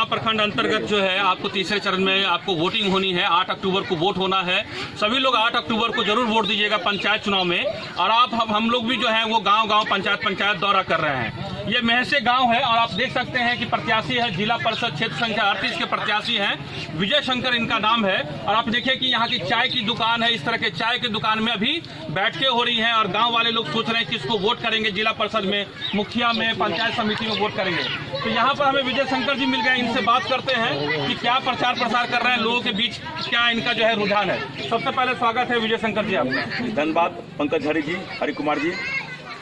गांव प्रखंड अंतर्गत जो है आपको तीसरे चरण में आपको वोटिंग होनी है। 8 अक्टूबर को वोट होना है। सभी लोग 8 अक्टूबर को जरूर वोट दीजिएगा पंचायत चुनाव में। और हम लोग भी जो है वो गांव पंचायत दौरा कर रहे हैं। ये महसे गांव है और आप देख सकते हैं कि प्रत्याशी है जिला परिषद क्षेत्र संख्या 38 के प्रत्याशी हैं। विजय शंकर इनका नाम है। और आप देखिए कि यहाँ की चाय की दुकान है। इस तरह के चाय की दुकान में अभी बैठकें हो रही हैं और गांव वाले लोग सोच रहे हैं किसको वोट करेंगे, जिला परिषद में, मुखिया में, पंचायत समिति में वोट करेंगे। तो यहाँ पर हमें विजय शंकर जी मिल गए। इनसे बात करते हैं कि क्या प्रचार प्रसार कर रहे हैं, लोगों के बीच क्या इनका जो है रुझान है। सबसे पहले स्वागत है विजय शंकर जी आपका। धन्यवाद पंकज हरि जी, हरि कुमार जी।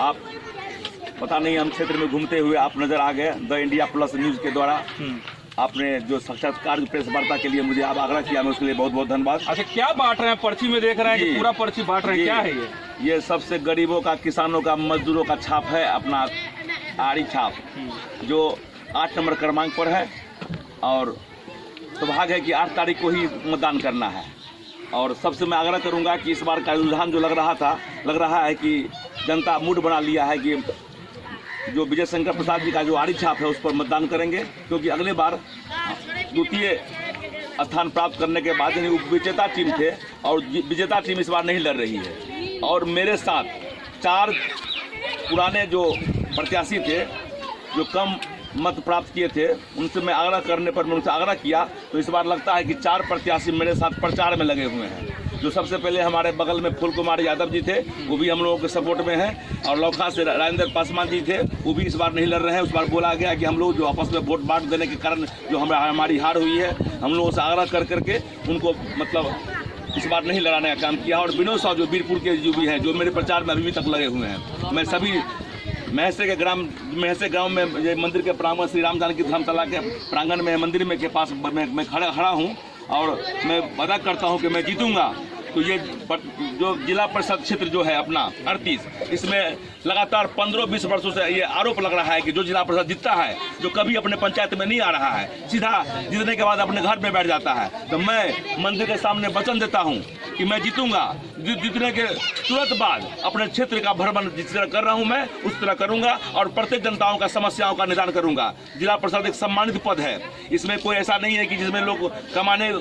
आप पता नहीं हम क्षेत्र में घूमते हुए आप नजर आ गए द इंडिया प्लस न्यूज के द्वारा। आपने जो साक्षात्कार प्रेस वार्ता के लिए मुझे आप आग्रह किया, मैं उसके लिए बहुत बहुत धन्यवाद। अच्छा, क्या बांट रहे हैं? पर्ची में देख रहे हैं कि पूरा पर्ची बांट रहे हैं, क्या है ये सबसे गरीबों का, किसानों का, मजदूरों का छाप है, अपना आड़ी छाप, जो 8 नंबर क्रमांक पर है। और सौभाग्य है कि 8 तारीख को ही मतदान करना है। और सबसे मैं आग्रह करूंगा कि इस बार का रुझान जो लग रहा है कि जनता मूड बना लिया है कि जो विजय शंकर प्रसाद जी का जो आड़ी छाप है उस पर मतदान करेंगे, क्योंकि अगले बार द्वितीय स्थान प्राप्त करने के बाद विजेता टीम थे और विजेता टीम इस बार नहीं लड़ रही है। और मेरे साथ 4 पुराने जो प्रत्याशी थे जो कम मत प्राप्त किए थे, उनसे मैं आग्रह करने पर मैं उनसे आग्रह किया, तो इस बार लगता है कि 4 प्रत्याशी मेरे साथ प्रचार में लगे हुए हैं। जो सबसे पहले हमारे बगल में फूल कुमार यादव जी थे, वो भी हम लोगों के सपोर्ट में हैं। और लौखा से राजेंद्र पासवान जी थे, वो भी इस बार नहीं लड़ रहे हैं। उस बार बोला गया कि हम लोग जो आपस में वोट बांट देने के कारण जो हमारी हार हुई है, हम लोगों से आग्रह कर करके उनको मतलब इस बार नहीं लड़ाने का काम किया। और विनोद साहब जो बीरपुर के जो भी हैं, जो मेरे प्रचार में अभी तक लगे हुए हैं। मैं सभी महसे गांव में ये मंदिर के प्रांगण, श्री राम जानकी धर्मशाला के प्रांगण में, मंदिर में के पास मैं खड़ा हूँ और मैं वादा करता हूँ कि मैं जीतूंगा। तो ये जो जिला परिषद क्षेत्र जो है अपना 38, इसमें लगातार 15-20 वर्षों से ये आरोप लग रहा है कि जो जिला परिषद जीतता है, जो कभी अपने पंचायत में नहीं आ रहा है, सीधा जीतने के बाद अपने घर में बैठ जाता है। तो मैं मंदिर के सामने वचन देता हूँ कि मैं जीतूंगा। जीतने के तुरंत बाद अपने क्षेत्र का भ्रमण जिस तरह कर रहा हूँ मैं उस तरह करूंगा और प्रत्येक जनताओं का समस्याओं का निदान करूंगा। जिला परिषद एक सम्मानित पद है, इसमें कोई ऐसा नहीं है कि जिसमें लोग कमाने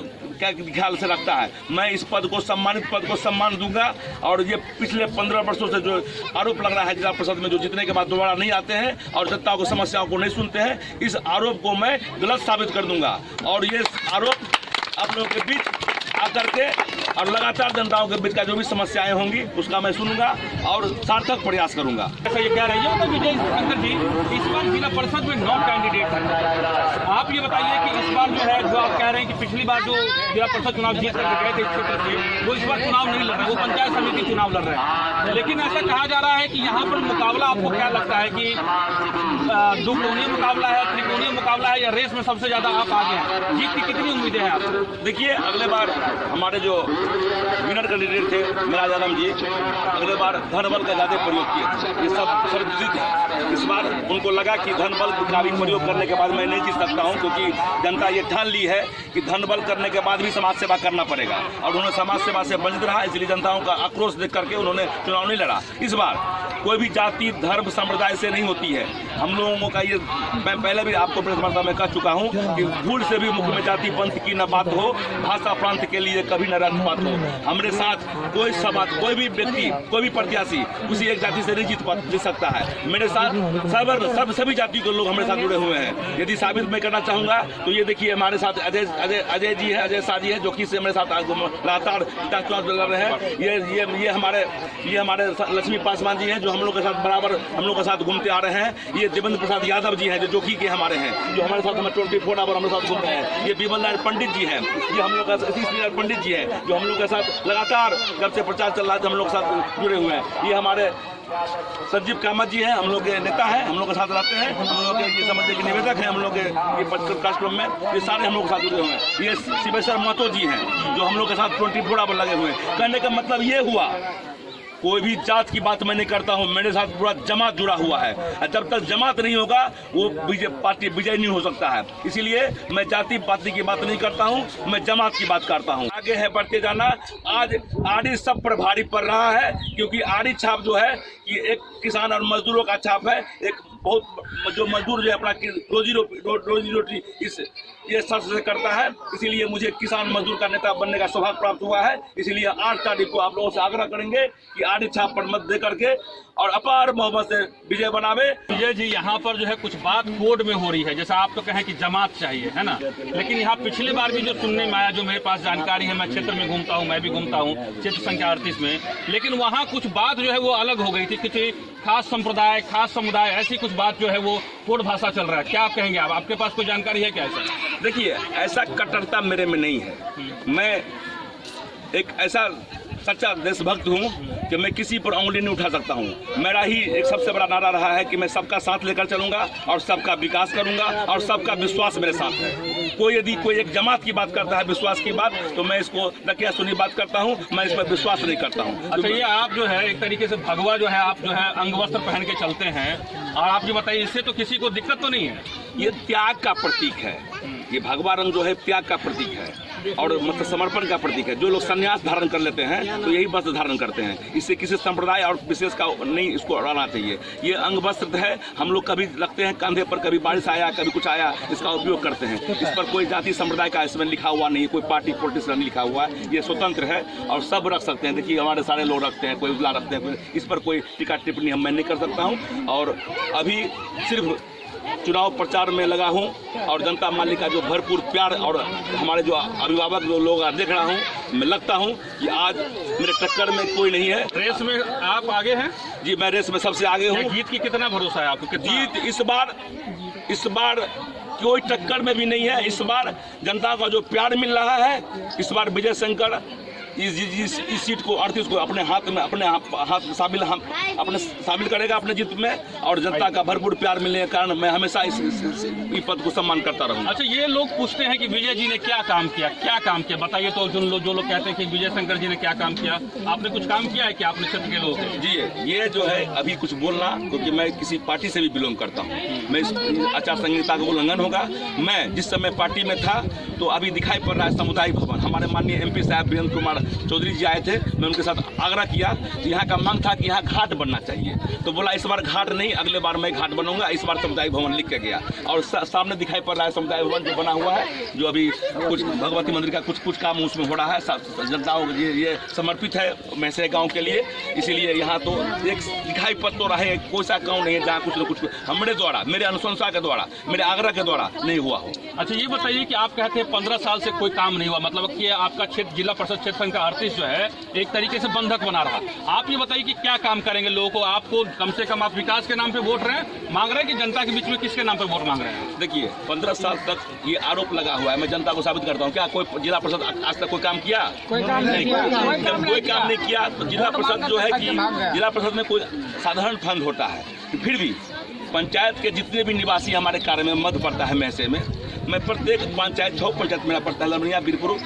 का ख्याल से रखता है। मैं इस पद को, सम्मानित पद को सम्मान दूंगा। और ये पिछले 15 वर्षों से जो आरोप लग रहा है जिला परिषद में, जो जीतने के बाद दोबारा नहीं आते हैं और जनता को समस्याओं को नहीं सुनते हैं, इस आरोप को मैं गलत साबित कर दूंगा। और ये आरोप आप लोगों के बीच आकर के और लगातार जनताओं के बीच का जो भी समस्याएं होंगी उसका मैं सुनूंगा और सार्थक प्रयास करूंगा। ऐसा ये कह रहे हैं विजय शंकर जी, इस बार जिला परिषद में 9 कैंडिडेट हैं। आप ये बताइए कि इस बार जो है, जो आप कह रहे हैं कि पिछली बार जो जिला परिषद चुनाव जीत करके गए थे इस क्षेत्र से, वो इस बार चुनाव नहीं लड़ रहे, वो पंचायत समिति चुनाव लड़ रहे हैं। लेकिन ऐसा कहा जा रहा है कि यहाँ पर मुकाबला, आपको क्या लगता है कि 2 कोणीय मुकाबला है, त्रिकोणीय मुकाबला है, या रेस में सबसे ज्यादा आप आगे हैं? जीत की कितनी उम्मीदें हैं आपको? देखिए, अगले बार हमारे जो विनर कैंडिडेट थे मिराज आलम जी, अगले बार धन बल का ज्यादा प्रयोग किए। ये सब सर्वविदित है। इस बार उनको लगा कि धन बल का भी प्रयोग करने के बाद मैं नहीं जीत सकता हूं, क्योंकि जनता ये ठान ली है कि धन बल करने के बाद भी समाज सेवा करना पड़ेगा। और उन्होंने समाज सेवा से वंचित रहा, इसलिए जनताओं का आक्रोश देख करके उन्होंने चुनाव नहीं लड़ा। इस बार कोई भी जाति, धर्म, संप्रदाय से नहीं होती है। हम लोगों का ये, मैं पहले भी आपको प्रेस वार्ता में कह चुका हूँ कि भूल से भी मुख में जाति पंथ की न बात हो, भाषा प्रांत के लिए कभी न रक्षपात हो। हमारे साथ कोई समाज, कोई भी व्यक्ति, कोई भी प्रत्याशी किसी एक जाति से नहीं जीत सकता है। मेरे साथ सभी जाति के लोग हमारे साथ जुड़े हुए हैं। यदि साबित मैं करना चाहूंगा तो ये देखिए, हमारे साथ अजय जी है, अजय शाह जी है, जो कि हमारे साथ लगातार चुनाव लड़ रहे हैं। ये हमारे लक्ष्मी पासवान जी हैं, जो हम लोग के साथ बराबर हम लोग के साथ घूमते आ रहे हैं। ये देवेंद्र प्रसाद यादव जी हैं, जो जोखी के हमारे हैं, जो हमारे साथ हमें 24 आवर हमारे साथ घूमते हैं। ये विमल नारायण पंडित जी हैं, ये हम लोग का पंडित जी हैं, जो हम लोग के साथ लगातार जब से प्रचार चल रहा है हम लोग के साथ जुड़े हुए हैं। ये हमारे संजीव कामत जी हैं, हम लोग के नेता हैं, हम लोग के साथ रहते हैं, हम लोग के ये समझते कि निवेदक हैं, हम लोग के ये कार्यक्रम में ये सारे हम लोग के साथ जुड़े हुए हैं। ये शिवेश्वर महतो जी हैं, जो हम लोग के साथ 24 आवर लगे हुए हैं। कहने का मतलब ये हुआ, कोई भी जात की बात मैं नहीं करता हूं, मेरे साथ पूरा जमात जुड़ा हुआ है। जब तक जमात नहीं होगा वो पार्टी विजय नहीं हो सकता है। इसीलिए मैं जाति पाति की बात नहीं करता हूं, मैं जमात की बात करता हूं। आगे है बढ़ते जाना। आज आड़ी सब पर भारी पड़ रहा है, क्योंकि आड़ी छाप जो है कि एक किसान और मजदूरों का छाप है, एक बहुत जो मजदूर जो है अपना रोजी रोटी इस ये शर्त से करता है। इसीलिए मुझे किसान मजदूर का नेता बनने का सौभाग्य प्राप्त हुआ है। इसीलिए 8 तारीख को आप लोगों से आग्रह करेंगे कि आड़ी छाप पर मत दे करके और अपार मोहब्बत से विजय बनावे। विजय जी, यहाँ पर जो है कुछ बात कोड में हो रही है, जैसा आप तो कहें कि जमात चाहिए, है ना, लेकिन यहाँ पिछली बार भी जो सुनने में आया, जो मेरे पास जानकारी है, मैं क्षेत्र में घूमता हूँ, मैं भी घूमता हूँ क्षेत्र संख्या 38 में, लेकिन वहाँ कुछ बात जो है वो अलग हो गई थी। किसी खास संप्रदाय, खास समुदाय, ऐसी कुछ बात जो है वो कोड भाषा चल रहा है। क्या आप कहेंगे? आप, आपके पास कोई जानकारी है क्या ऐसा? देखिए, ऐसा कट्टरता मेरे में नहीं है। मैं एक ऐसा सच्चा देशभक्त हूँ कि मैं किसी पर उंगली नहीं उठा सकता हूँ। मेरा ही एक सबसे बड़ा नारा रहा है कि मैं सबका साथ लेकर चलूंगा और सबका विकास करूंगा और सबका विश्वास मेरे साथ है। यदि कोई एक जमात की बात करता है, विश्वास की बात, तो मैं इसको नकिया सुनी बात करता हूँ, मैं इस पर विश्वास नहीं करता हूँ। अच्छा, ये आप जो है एक तरीके से भगवा जो है, आप जो है अंग वस्त्र पहन के चलते हैं, और आप ये बताइए, इससे तो किसी को दिक्कत तो नहीं है? ये त्याग का प्रतीक है। ये भगवा रंग जो है त्याग का प्रतीक है और मतलब समर्पण का प्रतीक है। जो लोग संन्यास धारण कर लेते हैं तो यही वस्त्र धारण करते हैं। इससे किसी संप्रदाय और विशेष का नहीं इसको उड़ाना चाहिए। ये अंग वस्त्र है, हम लोग कभी लगते हैं कंधे पर, कभी बारिश आया, कभी कुछ आया, इसका उपयोग करते हैं। इस पर कोई जाति संप्रदाय का इसमें लिखा हुआ नहीं, कोई पार्टी पॉलिटिक्स नहीं लिखा हुआ है। ये स्वतंत्र है और सब रख सकते हैं। देखिए, हमारे सारे लोग रखते हैं, कोई उजला रखते हैं, इस पर कोई टीका टिप्पणी मैं नहीं कर सकता हूँ। और अभी सिर्फ चुनाव प्रचार में लगा हूं और जनता मालिक का जो भरपूर प्यार और हमारे जो अभिभावक जो लोग देख रहा हूं, मैं लगता हूं कि आज मेरे टक्कर में कोई नहीं है। रेस में आप आगे हैं? जी, मैं रेस में सबसे आगे हूं। जीत की कितना भरोसा है आपको? जीत इस बार कोई टक्कर में भी नहीं है। इस बार जनता का जो प्यार मिल रहा है, इस बार विजय शंकर इस सीट को 38 को अपने हाथ शामिल करेगा अपने जीत में। और जनता का भरपूर प्यार मिलने के कारण मैं हमेशा इस पद को सम्मान करता रहूंगा। अच्छा, ये लोग पूछते हैं कि विजय जी ने क्या काम किया, बताइए तो। जो लोग कहते हैं कि विजय शंकर जी ने क्या काम किया, आपने कुछ काम किया है क्या अपने क्षेत्र के लोगों के? जी, ये जो है अभी कुछ बोलना, क्योंकि मैं किसी पार्टी से भी बिलोंग करता हूँ, मैं इस आचार संहिता का उल्लंघन होगा। मैं जिस समय पार्टी में था तो अभी दिखाई पड़ रहा है सामुदायिक भवन। हमारे माननीय MP साहब वीरेंद्र कुमार चौधरी जी आए थे, मैं उनके साथ आग्रह किया। तो यहाँ का मांग था कि यहाँ घाट बनना चाहिए, तो बोला इस बार घाट नहीं, अगले बार मैं घाट बनूंगा। इस बार सामुदायिक भवन लिख के गया और सामने दिखाई पड़ रहा है सामुदायिक भवन जो बना हुआ है, जो अभी कुछ भगवती मंदिर का कुछ काम उसमें हो रहा है। जनताओं ये समर्पित है मैसे गाँव के लिए। इसीलिए यहाँ तो एक दिखाई पड़ तो रहे, कोई सा गाँव नहीं है जहाँ कुछ न कुछ हमारे द्वारा, मेरे अनुशंसा के द्वारा, मेरे आग्रह के द्वारा नहीं हुआ हो। अच्छा, ये बताइए कि आप कहते हैं 15 साल से कोई काम नहीं हुआ, मतलब कि आपका क्षेत्र जिला परिषद क्षेत्र संख्या 38 जो है एक तरीके से बंधक बना रहा। आप ये बताइए कि क्या काम करेंगे लोगों को? आपको कम से कम आप विकास के नाम पे वोट मांग रहे हैं कि जनता के बीच में किसके नाम पे वोट मांग रहे हैं? देखिए, 15 साल तक ये आरोप लगा हुआ है। मैं जनता को साबित करता हूँ, क्या कोई जिला परिषद आज तक कोई काम किया? कोई काम नहीं किया। तो जिला परिषद जो है कि जिला परिषद में कोई साधारण फंड होता है, फिर भी पंचायत के जितने भी निवासी हमारे कार्य में मध्य पड़ता है महसे में, मैं प्रत्येक पंचायत 6 पंचायत मेरा पड़ता है, लमनिया, बीरपुर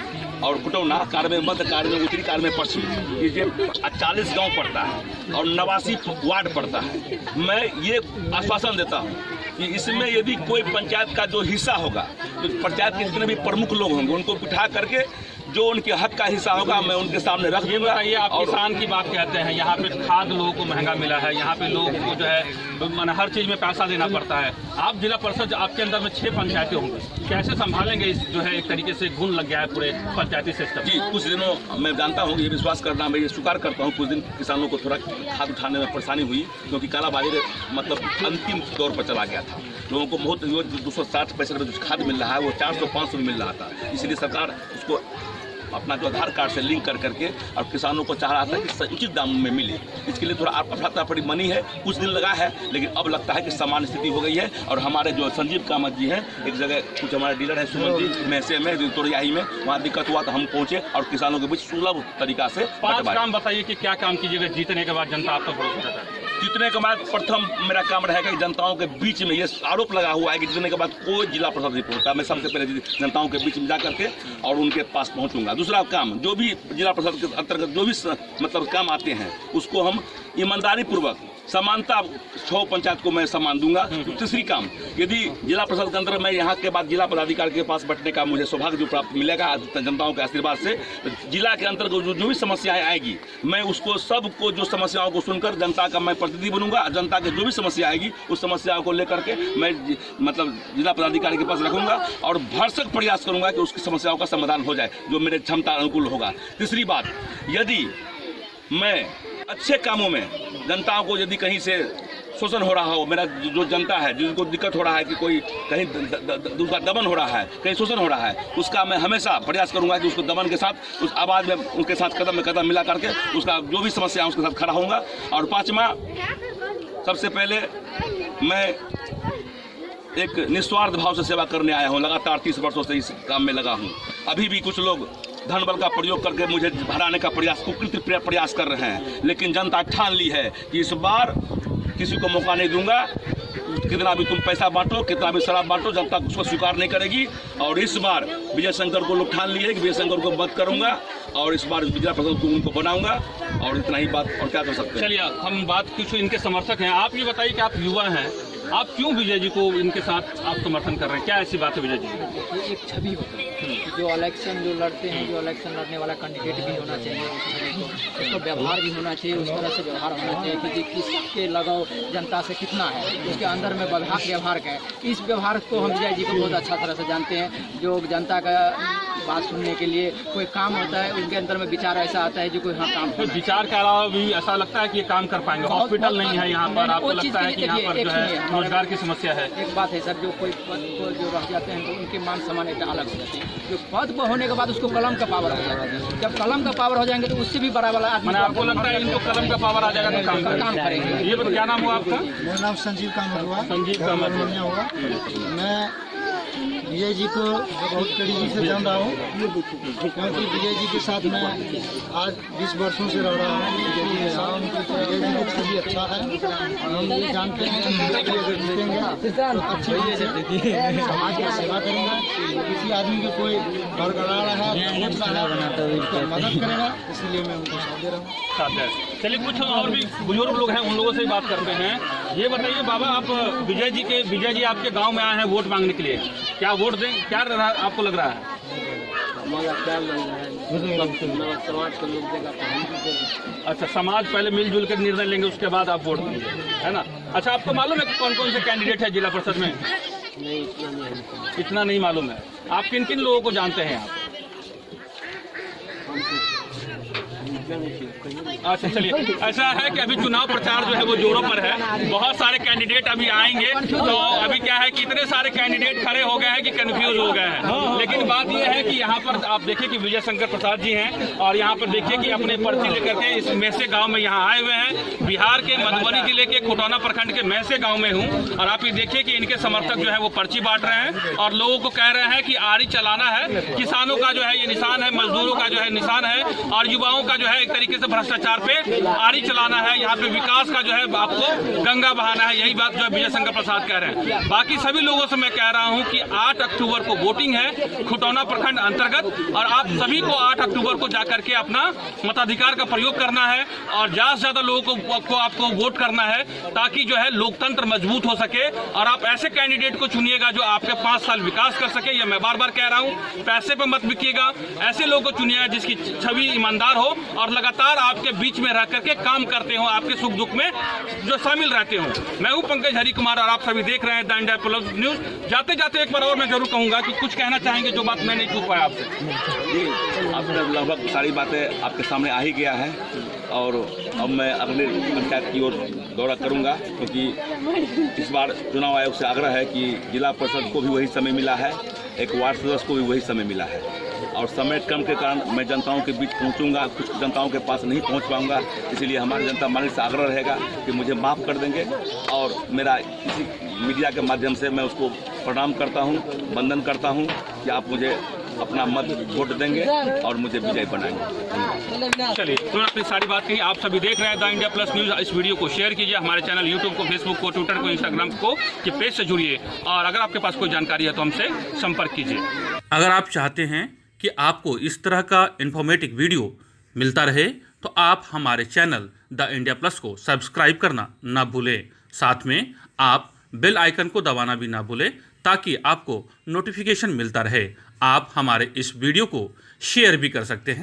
और कुटौना, कार्य में मध्य, कार्य में उत्तरी, कार्य में पश्चिम, ये 40 गांव पड़ता है और 89 वार्ड पड़ता है। मैं ये आश्वासन देता हूँ कि इसमें यदि कोई पंचायत का जो हिस्सा होगा, तो पंचायत के जितने भी प्रमुख लोग होंगे उनको बिठा करके जो उनके हक का हिस्सा होगा मैं उनके सामने रख दूंगा। ये आप किसान की बात कहते हैं, यहाँ पे खाद लोगों को महंगा मिला है, यहाँ पे लोगों को जो है मैंने हर चीज़ में पैसा देना पड़ता है। आप जिला परिषद, आपके अंदर में 6 पंचायतें होंगी, कैसे संभालेंगे इस जो है एक तरीके से घुन लग गया है पूरे पंचायती सिस्टम? जी, कुछ दिनों मैं जानता हूँ, ये विश्वास करना, मैं ये स्वीकार करता हूँ, कुछ दिन किसानों को थोड़ा खाद उठाने में परेशानी हुई, क्योंकि कालाबाजारी मतलब अंतिम दौर पर चला गया था। लोगों को बहुत 260 पैसे में जो खाद मिल रहा है वो 400-500 में मिल रहा था। इसलिए सरकार उसको अपना जो आधार कार्ड से लिंक कर करके और किसानों को चाह रहा था कि उचित दाम में मिले। इसके लिए थोड़ा अफरा-तफरी बनी है, कुछ दिन लगा है, लेकिन अब लगता है कि सामान्य स्थिति हो गई है। और हमारे जो संजीव कामत जी हैं, एक जगह कुछ हमारे डीलर है सुमन जी महसे में, तोरियाही में, वहाँ दिक्कत हुआ तो हम पहुँचे और किसानों के बीच सुलभ तरीका से 5 काम बताइए कि क्या काम कीजिएगा जीतने के बाद जनता आप तक भरोसा करता है? जीतने के बाद प्रथम मेरा काम रहेगा कि जनताओं के बीच में, ये आरोप लगा हुआ है कि जीतने के बाद कोई जिला परिषद नहीं पहुंचता, मैं सबसे पहले जनताओं के बीच में जा करके और उनके पास पहुंचूंगा। दूसरा काम, जो भी जिला परिषद के अंतर्गत जो भी मतलब काम आते हैं उसको हम ईमानदारी पूर्वक समानता 100 पंचायत को मैं सम्मान दूंगा। तीसरी काम, यदि जिला प्रशासन के अंदर मैं यहाँ के बाद जिला पदाधिकारी के पास बैठने का मुझे सौभाग्य जो प्राप्त मिलेगा जनताओं के आशीर्वाद से, जिला के अंतर्गत जो भी समस्याएं आएगी मैं उसको सबको जो समस्याओं को सुनकर जनता का मैं प्रतिनिधि बनूंगा। जनता के जो भी समस्या आएगी उस समस्याओं को लेकर के मैं मतलब जिला पदाधिकारी के पास रखूंगा और भरसक प्रयास करूंगा कि उसकी समस्याओं का समाधान हो जाए जो मेरे क्षमता अनुकूल होगा। तीसरी बात, यदि मैं अच्छे कामों में जनताओं को यदि कहीं से शोषण हो रहा हो, मेरा जो जनता है जिनको दिक्कत हो रहा है कि कोई कहीं उनका दमन हो रहा है, कहीं शोषण हो रहा है, उसका मैं हमेशा प्रयास करूंगा कि उसको दमन के साथ उस आवाज़ में उनके साथ कदम में कदम मिला करके उसका जो भी समस्या है उसके साथ खड़ा होऊंगा। और पाँचवा, सबसे पहले मैं एक निस्वार्थ भाव से सेवा करने आया हूँ। लगातार 30 वर्षों से इस काम में लगा हूँ। अभी भी कुछ लोग धन बल का प्रयोग करके मुझे हराने का कुकृत्य प्रयास कर रहे हैं, लेकिन जनता ठान ली है कि इस बार किसी को मौका नहीं दूंगा। कितना भी तुम पैसा बांटो, कितना भी शराब बांटो, जनता उसको स्वीकार नहीं करेगी। और इस बार विजय शंकर को लोग ठान लिए कि विजय शंकर को मत करूंगा और इस बार जिला प्रशासन को उनको बनाऊंगा। और इतना ही बात, और क्या कर सकते हैं। चलिए हम बात, कुछ इनके समर्थक हैं, आप ये बताइए कि आप युवा हैं, आप क्यों विजय जी को इनके साथ आप समर्थन कर रहे हैं? क्या ऐसी बात है विजय जी? ये एक छवि होता है, जो इलेक्शन जो लड़ते हैं, जो इलेक्शन लड़ने वाला कैंडिडेट भी होना चाहिए, उसका व्यवहार भी होना चाहिए, उस तरह से व्यवहार होना चाहिए कि किसके लगाव जनता से कितना है, उसके अंदर में व्यवहार का है। इस व्यवहार को हम विजय जी को बहुत अच्छा तरह से जानते हैं। जो जनता का बात सुनने के लिए कोई काम होता है, उनके अंदर में विचार ऐसा आता है जो कोई हाँ काम तो विचार के अलावा भी ऐसा लगता है कि ये काम कर पाएंगे। हॉस्पिटल नहीं है यहाँ पर, आपको लगता है कि यहाँ पर जो है रोजगार की समस्या है? एक बात है सर, जो कोई पद को जो रह जाते हैं तो उनके मान सम्मान एक अलग हो जाती है। जो पद पर होने के बाद उसको कलम का पावर हो जाता है। जब कलम का पावर हो जाएंगे तो उससे भी बड़ा वाला आदमी, मैंने आपको लगता है इनको कलम का पावर आ जाएगा तो काम करेंगे। ये क्या नाम हुआ आपका? मेरा नाम संजीव कामत हुआ। संजीव कामत हुआ। मैं विजय जी को बहुत करीबी से जान रहा हूँ, क्योंकि विजय जी के साथ मैं आज 20 वर्षों से रह रहा हूँ। विजय जी की छवि अच्छा है और हम ये जानते हैं कि अगर जीतेंगे तो अच्छी तरह से समाज की सेवा करेंगे। किसी आदमी की कोई गड़गड़ा रहा है, उसको मदद करेगा, इसीलिए मैं उनको साथ दे रहा हूँ। चलिए कुछ और भी बुजुर्ग लोग हैं, उन लोगों से भी बात करते हैं। ये बताइए बाबा, आप विजय जी आपके गांव में आए हैं वोट मांगने के लिए, क्या वोट दें? क्या आपको लग रहा है? हमारा क्या लग रहा है, समाज को लोग देगा तो हम भी देंगे। अच्छा, समाज पहले मिलजुल कर निर्णय लेंगे, उसके बाद आप वोट देंगे, है ना? अच्छा, आपको मालूम है कौन कौन से कैंडिडेट है जिला परिषद में? नहीं, इतना नहीं, इतना नहीं मालूम है। आप किन किन लोगों को जानते हैं आप? अच्छा चलिए, ऐसा है कि अभी चुनाव प्रचार जो है वो जोरों पर है। बहुत सारे कैंडिडेट अभी आएंगे, तो अभी क्या है कि इतने सारे कैंडिडेट खड़े हो गए हैं कि कंफ्यूज हो गए हैं। लेकिन बात यह है कि यहाँ पर आप देखिए कि विजय शंकर प्रसाद जी हैं और यहाँ पर देखिए कि अपने पर्ची लेकर के इस मैसे गाँव में यहाँ आए हुए हैं। बिहार के मधुबनी जिले के खुटौना प्रखंड के मैसे गाँव में हूँ और आप ये देखिए कि इनके समर्थक जो है वो पर्ची बांट रहे हैं और लोगों को कह रहे हैं कि आरी चलाना है। किसानों का जो है ये निशान है, मजदूरों का जो है निशान है और युवाओं का जो है एक तरीके से भ्रष्टाचार पे आरी चलाना है। यहाँ पे विकास का जो है आपको गंगा बहाना है। यही बात जो है विजय शंकर प्रसाद कह रहे हैं। बाकी सभी लोगों से मैं कह रहा हूँ कि 8 अक्टूबर को वोटिंग है खुटौना प्रखंड अंतर्गत और आप सभी को 8 अक्टूबर को जाकर के अपना मताधिकार का प्रयोग करना है और ज्यादा से ज्यादा लोगों को आपको वोट करना है ताकि जो है लोकतंत्र मजबूत हो सके और आप ऐसे कैंडिडेट को चुनिएगा जो आपके 5 साल विकास कर सके। यह मैं बार बार कह रहा हूँ, पैसे पे मत बिकिएगा, ऐसे लोगों को चुनिएगा जिसकी छवि ईमानदार हो और लगातार आपके बीच में रह करके काम करते हो, आपके सुख दुख में जो शामिल रहते हो। मैं हूं पंकज हरि कुमार और आप सभी देख रहे हैं द इंडिया प्लस न्यूज। जाते जाते एक बार और मैं जरूर कहूंगा कि कुछ कहना चाहेंगे जो बात मैं नहीं पूछ पाया आपसे। जी, आपने लगभग सारी बातें आपके सामने आ ही गया है और अब मैं अगले पंचायत की ओर दौरा करूंगा क्योंकि इस बार चुनाव आयोग से आग्रह है कि जिला परिषद को भी वही समय मिला है, एक वार्ड सदस्य को भी वही समय मिला है और समय कम के कारण मैं जनताओं के बीच पहुंचूंगा, कुछ जनताओं के पास नहीं पहुंच पाऊंगा। इसीलिए हमारी जनता मालिक से आग्रह रहेगा कि मुझे माफ़ कर देंगे और मेरा किसी मीडिया के माध्यम से मैं उसको प्रणाम करता हूं, वंदन करता हूं कि आप मुझे अपना मत वोट देंगे और मुझे विजयी बनाएंगे। चलिए, तो अपनी सारी बात कही। आप सभी देख रहे हैं द इंडिया प्लस न्यूज। इस वीडियो को शेयर कीजिए, हमारे चैनल यूट्यूब को, फेसबुक को, ट्विटर को, इंस्टाग्राम को के पेज से जुड़िए और अगर आपके पास कोई जानकारी है तो हमसे संपर्क कीजिए। अगर आप चाहते हैं कि आपको इस तरह का इन्फॉर्मेटिव वीडियो मिलता रहे तो आप हमारे चैनल द इंडिया प्लस को सब्सक्राइब करना ना भूलें। साथ में आप बेल आइकन को दबाना भी ना भूलें ताकि आपको नोटिफिकेशन मिलता रहे। आप हमारे इस वीडियो को शेयर भी कर सकते हैं।